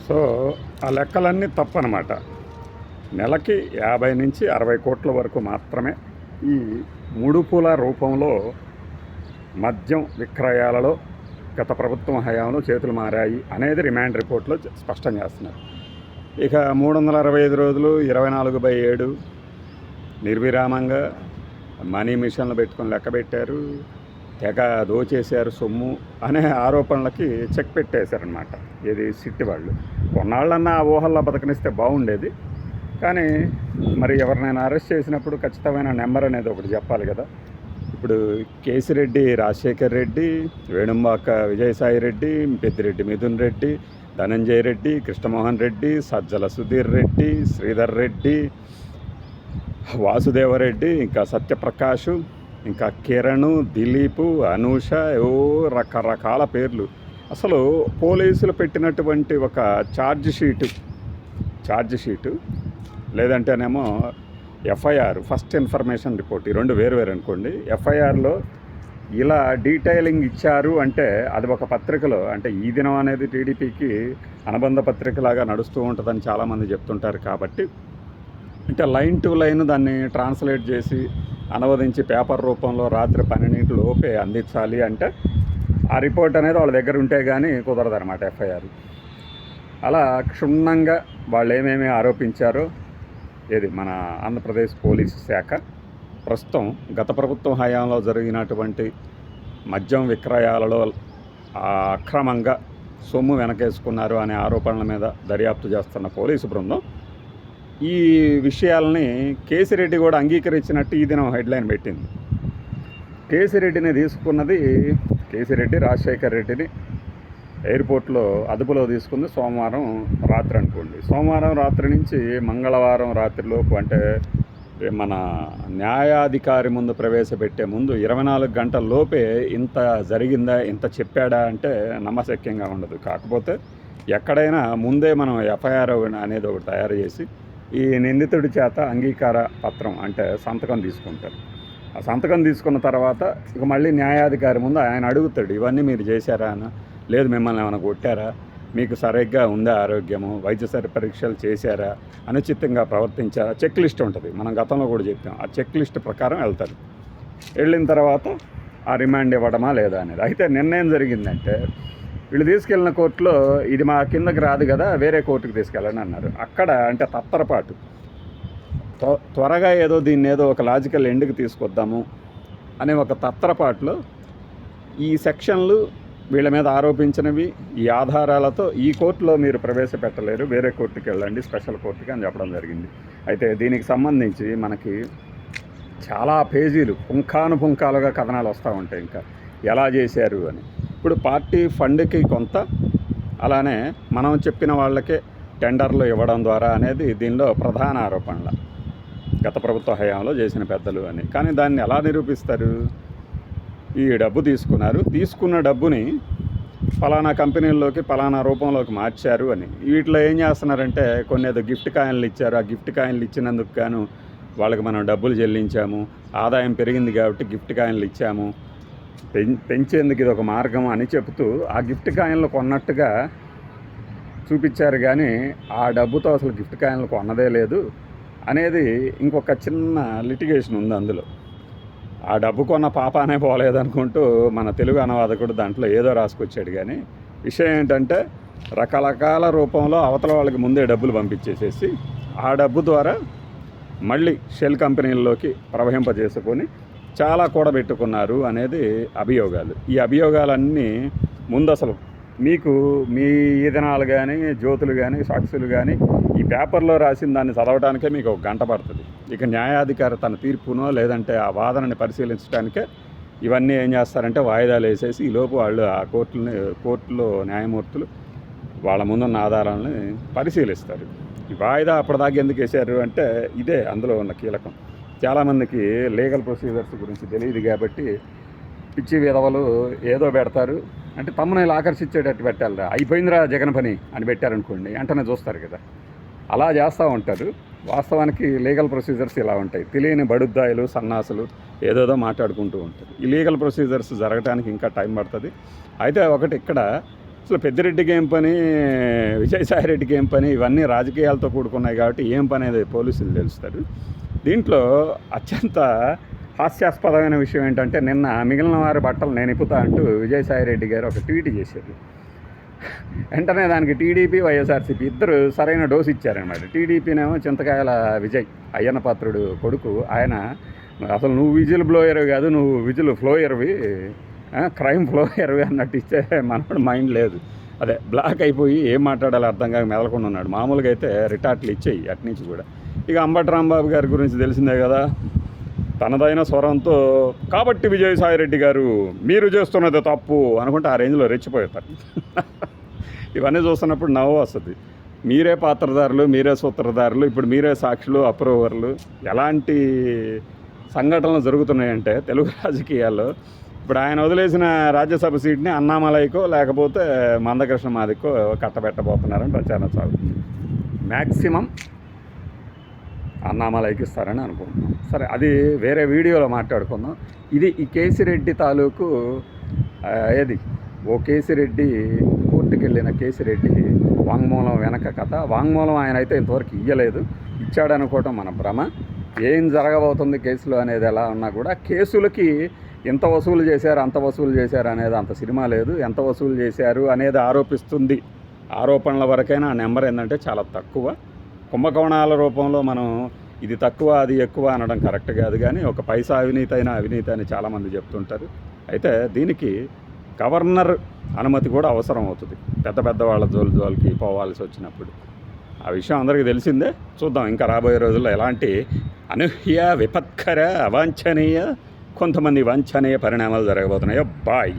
So ఆ లెక్కలన్నీ తప్పనమాట. నెలకి 50 నుంచి 60 కోట్ల వరకు మాత్రమే ఈ ముడుపుల రూపంలో మద్యం విక్రయాలలో గత ప్రభుత్వం హయాంలో చేతులు మారాయి అనేది రిమాండ్ రిపోర్ట్లో స్పష్టం చేస్తున్నారు. ఇక 365 రోజులు 24/7 నిర్విరామంగా మనీ మిషన్లు పెట్టుకొని లెక్క పెట్టారు, తెగ దోచేశారు సొమ్ము అనే ఆరోపణలకి చెక్ పెట్టేశారనమాట. ఇది సిట్టి వాళ్ళు. కొన్నాళ్ళన్నా ఆ ఊహల్లో బతకనిస్తే బాగుండేది. కానీ మరి ఎవరినైనా అరెస్ట్ చేసినప్పుడు ఖచ్చితమైన నెంబర్ అనేది ఒకటి చెప్పాలి కదా. ఇప్పుడు కేసిరెడ్డి రాజశేఖర్ రెడ్డి, వేణుంబాక విజయసాయి రెడ్డి, పెద్దిరెడ్డి మిథున్ రెడ్డి, ధనంజయ రెడ్డి, కృష్ణమోహన్ రెడ్డి, సజ్జల సుధీర్ రెడ్డి, శ్రీధర్ రెడ్డి, వాసుదేవరెడ్డి, ఇంకా సత్యప్రకాష్, ఇంకా కిరణ్, దిలీపు, అనూష, రకరకాల పేర్లు. అసలు పోలీసులు పెట్టినటువంటి ఒక ఛార్జ్ షీటు లేదంటేనేమో ఎఫ్ఐఆర్, ఫస్ట్ ఇన్ఫర్మేషన్ రిపోర్ట్, ఈ రెండు వేరు అనుకోండి. ఎఫ్ఐఆర్లో ఇలా డీటెయిలింగ్ ఇచ్చారు అంటే అది ఒక పత్రికలో, అంటే ఈ దినం అనేది టీడీపీకి అనుబంధ పత్రికలాగా నడుస్తూ ఉంటుందని చాలామంది చెప్తుంటారు. కాబట్టి అంటే లైన్ టు లైన్ దాన్ని ట్రాన్స్లేట్ చేసి అనువదించి పేపర్ రూపంలో రాత్రి 12 లోపే అందించాలి అంటే ఆ రిపోర్ట్ అనేది వాళ్ళ దగ్గర ఉంటే కానీ కుదరదనమాట ఎఫ్ఐఆర్. అలా క్షుణ్ణంగా వాళ్ళు ఏమేమి ఆరోపించారో ఏది మన ఆంధ్రప్రదేశ్ పోలీసు శాఖ ప్రస్తుతం గత ప్రభుత్వం హయాంలో జరిగినటువంటి మద్యం విక్రయాలలో అక్రమంగా సొమ్ము వెనకేసుకున్నారు అనే ఆరోపణల మీద దర్యాప్తు చేస్తున్న పోలీసు బృందం ఈ విషయాలని కేసిరెడ్డి కూడా అంగీకరించినట్టు ఈ దినం హెడ్లైన్ పెట్టింది. కేసిరెడ్డిని తీసుకున్నది, కేసిరెడ్డి రాజశేఖర్ రెడ్డిని ఎయిర్పోర్ట్లో అదుపులో తీసుకుంది సోమవారం రాత్రి అనుకోండి. సోమవారం రాత్రి నుంచి మంగళవారం రాత్రిలోపు, అంటే మన న్యాయాధికారి ముందు ప్రవేశపెట్టే ముందు 24 గంటల లోపే ఇంత జరిగిందా, ఇంత చెప్పాడా అంటే నమ్మశక్యంగా ఉండదు. కాకపోతే ఎక్కడైనా ముందే మనం ఎఫ్ఐఆర్ అనేది ఒకటి తయారు చేసి ఈ నిందితుడి చేత అంగీకార పత్రం అంటే సంతకం తీసుకుంటారు. ఆ సంతకం తీసుకున్న తర్వాత ఇక మళ్ళీ న్యాయాధికారి ముందు ఆయన అడుగుతాడు, ఇవన్నీ మీరు చేశారా అని. లేదు, మిమ్మల్ని ఏమైనా కొట్టారా, మీకు సరిగ్గా ఉందా ఆరోగ్యము, వైద్య పరీక్షలు చేశారా, అనుచితంగా ప్రవర్తించారా, చెక్ లిస్ట్ ఉంటుంది. మనం గతంలో కూడా చెప్పాం. ఆ చెక్ లిస్ట్ ప్రకారం వెళ్తారు. వెళ్ళిన తర్వాత ఆ రిమాండ్ ఇవ్వడమా లేదా అనేది. అయితే నిన్నేం జరిగిందంటే వీళ్ళు తీసుకెళ్ళిన కోర్టులో ఇది మా కిందకి రాదు కదా, వేరే కోర్టుకు తీసుకెళ్ళండి అన్నారు. అక్కడ అంటే తత్తరపాటు, త్వరగా దీన్ని ఏదో ఒక లాజికల్ ఎండ్కి తీసుకొద్దాము అనే ఒక తత్తరపాటులో ఈ సెక్షన్లు వీళ్ళ మీద ఆరోపించినవి ఈ ఆధారాలతో ఈ కోర్టులో మీరు ప్రవేశపెట్టలేరు, వేరే కోర్టుకి వెళ్ళండి, స్పెషల్ కోర్టుకి అని చెప్పడం జరిగింది. అయితే దీనికి సంబంధించి మనకి చాలా పేజీలు పుంఖానుపుంఖాలుగా కథనాలు వస్తూ ఉంటాయి. ఇంకా ఎలా చేశారు అని. ఇప్పుడు పార్టీ ఫండ్కి కొంత, అలానే మనం చెప్పిన వాళ్ళకే టెండర్లు ఇవ్వడం ద్వారా అనేది దీనిలో ప్రధాన ఆరోపణల గత ప్రభుత్వ హయాంలో చేసిన పెద్దలు అని. కానీ దాన్ని ఎలా నిరూపిస్తారు? ఈ డబ్బు తీసుకున్న డబ్బుని ఫలానా కంపెనీల్లోకి ఫలానా రూపంలోకి మార్చారు అని. వీటిలో ఏం చేస్తున్నారంటే కొన్ని ఏదో గిఫ్ట్ కాయిన్లు ఇచ్చారు, ఆ గిఫ్ట్ కాయిన్లు ఇచ్చినందుకు గాను వాళ్ళకి మనం డబ్బులు చెల్లించాము, ఆదాయం పెరిగింది కాబట్టి గిఫ్ట్ కాయిన్లు ఇచ్చాము, పెంచేందుకు ఇది ఒక మార్గం అని చెబుతూ ఆ గిఫ్ట్ కాయిన్లు కొన్నట్టుగా చూపించారు. కానీ ఆ డబ్బుతో అసలు గిఫ్ట్ కాయిన్లు కొన్నదే లేదు అనేది ఇంకొక చిన్న లిటిగేషన్ ఉంది అందులో. ఆ డబ్బు కొన్న పాపానే పోలేదనుకుంటూ మన తెలుగు అనువాదకుడు దాంట్లో ఏదో రాసుకొచ్చాడు. కానీ విషయం ఏంటంటే రకరకాల రూపంలో అవతల వాళ్ళకి ముందే డబ్బులు పంపించేసేసి ఆ డబ్బు ద్వారా మళ్ళీ షెల్ కంపెనీల్లోకి ప్రవహింపజేసుకొని చాలా కూడబెట్టుకున్నారు అనేది అభియోగాలు. ఈ అభియోగాలన్నీ ముందు అసలు మీకు మీ ఈదనాలు కానీ, జ్యోతులు కానీ, సాక్షులు కానీ ఈ పేపర్లో రాసిన దాన్ని చదవడానికే మీకు 1 గంట పడుతుంది. ఇక న్యాయాధికారి తన తీర్పునో లేదంటే ఆ వాదనని పరిశీలించడానికే ఇవన్నీ ఏం చేస్తారంటే వాయిదాలు వేసేసి ఈలోపు వాళ్ళు ఆ కోర్టులో న్యాయమూర్తులు వాళ్ళ ముందున్న ఆధారాలని పరిశీలిస్తారు. ఈ వాయిదా అప్పటిదాకా ఎందుకు వేశారు అంటే ఇదే అందులో ఉన్న కీలకం. చాలామందికి లీగల్ ప్రొసీజర్స్ గురించి తెలియదు కాబట్టి పిచ్చి విధవలు ఏదో పెడతారు. అంటే తమ్ముని ఆకర్షించేటట్టు పెట్టాలిరా, అయిపోయిందిరా జగన్ పని అని పెట్టారనుకోండి, వెంటనే చూస్తారు కదా. అలా చేస్తూ ఉంటారు. వాస్తవానికి లీగల్ ప్రొసీజర్స్ ఇలా ఉంటాయి. తెలియని బడుద్దాయిలు, సన్నాసులు ఏదేదో మాట్లాడుకుంటూ ఉంటారు. ఈ లీగల్ ప్రొసీజర్స్ జరగడానికి ఇంకా టైం పడుతుంది. అయితే ఒకటి ఇక్కడ అసలు పెద్దిరెడ్డికి ఏం పని, విజయసాయిరెడ్డికి ఏం పని, ఇవన్నీ రాజకీయాలతో కూడుకున్నాయి కాబట్టి ఏం పని అనేది పోలీసులు తెలుస్తారు. దీంట్లో అత్యంత హాస్యాస్పదమైన విషయం ఏంటంటే, నిన్న మిగిలిన వారి బట్టలు నేను ఇప్పుతా అంటూ విజయసాయిరెడ్డి గారు ఒక ట్వీట్ చేశారు. వెంటనే దానికి టీడీపీ, వైఎస్ఆర్సీపీ ఇద్దరు సరైన డోసు ఇచ్చారనమాట. టీడీపీనేమో చింతకాయల విజయ్ అయ్యన్న పాత్రుడు కొడుకు, ఆయన అసలు నువ్వు విజిల్ బ్లోయర్ కాదు, నువ్వు విజిల్ ఫ్లోయర్వి, క్రైమ్ ఫ్లోయర్వి అన్నట్టు ఇచ్చే మనోడు మైండ్ లేదు. అదే బ్లాక్ అయిపోయి ఏం మాట్లాడాలో అర్థం కాక మెదలకుండా ఉన్నాడు. మామూలుగా అయితే రిటార్ట్లు ఇచ్చేయి అట్నుంచి కూడా. ఇక అంబటి రాంబాబు గారి గురించి తెలిసిందే కదా, తనదైన స్వరంతో కాబట్టి విజయసాయిరెడ్డి గారు మీరు చేస్తున్నది తప్పు అనుకుంటే ఆ రేంజ్లో రెచ్చిపోతారు. ఇవన్నీ చూస్తున్నప్పుడు నవ్వు వస్తుంది. మీరే పాత్రధారులు, మీరే సూత్రధారులు, ఇప్పుడు మీరే సాక్షులు, అప్రూవర్లు. ఎలాంటి సంఘటనలు జరుగుతున్నాయంటే తెలుగు రాజకీయాల్లో, ఇప్పుడు ఆయన వదిలేసిన రాజ్యసభ సీట్ని అన్నామలైకో లేకపోతే మందకృష్ణ మాదికో కట్టబెట్టబోతున్నారని ప్రచారం సాగుతుంది. మ్యాక్సిమం అన్నామలైకి ఇస్తారని అనుకుంటున్నాం. సరే, అది వేరే వీడియోలో మాట్లాడుకుందాం. ఇది ఈ కేసిరెడ్డి తాలూకు ఏది ఓ కేసిరెడ్డి కోర్టుకు వెళ్ళిన కేసిరెడ్డి వాంగ్మూలం వెనక కథ. వాంగ్మూలం ఆయన అయితే ఇంతవరకు ఇయ్యలేదు, ఇచ్చాడనుకోవటం మన భ్రమ. ఏం జరగబోతుంది కేసులో అనేది ఎలా ఉన్నా కూడా, కేసులకి ఎంత వసూలు చేశారు, అంత వసూలు చేశారు అనేది అంత సినిమా లేదు. ఎంత వసూలు చేశారు అనేది ఆరోపిస్తుంది. ఆరోపణల వరకైనా ఆ నెంబర్ ఏంటంటే చాలా తక్కువ. కుంభకోణాల రూపంలో మనం ఇది తక్కువ అది ఎక్కువ అనడం కరెక్ట్ కాదు, కానీ ఒక పైసా అవినీతి అయినా అవినీతి అని చాలామంది చెప్తుంటారు. అయితే దీనికి గవర్నర్ అనుమతి కూడా అవసరం అవుతుంది, పెద్ద పెద్ద వాళ్ళ జోలికి పోవాల్సి వచ్చినప్పుడు. ఆ విషయం అందరికీ తెలిసిందే. చూద్దాం ఇంకా రాబోయే రోజుల్లో ఎలాంటి అనూహ్య, విపత్కర, అవాంఛనీయ, కొంతమంది వాంఛనీయ పరిణామాలు జరగబోతున్నాయో. బాయ్.